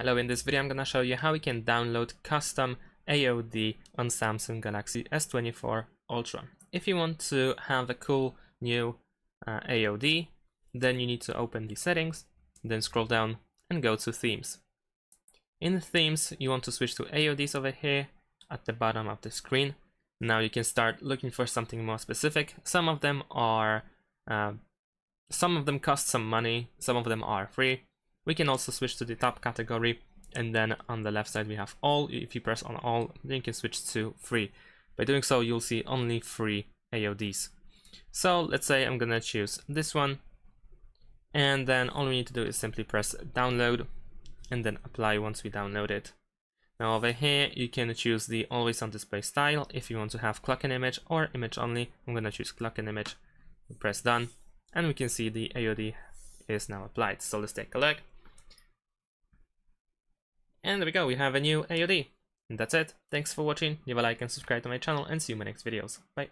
Hello, in this video I'm gonna show you how we can download custom AOD on Samsung Galaxy S24 Ultra. If you want to have a cool new AOD, then you need to open the settings, then scroll down and go to themes. In the themes, you want to switch to AODs over here at the bottom of the screen. Now you can start looking for something more specific. Some of them cost some money, some of them are free. We can also switch to the top category, and then on the left side we have all. If you press on all, then you can switch to free. By doing so, you'll see only free AODs. So let's say I'm gonna choose this one, and then all we need to do is simply press download and then apply once we download it. Now over here you can choose the always on display style if you want to have clock and image or image only. I'm gonna choose clock and image. Press done, and we can see the AOD is now applied. So let's take a look. And there we go, we have a new AOD. And that's it. Thanks for watching. Leave a like and subscribe to my channel, and see you in my next videos. Bye.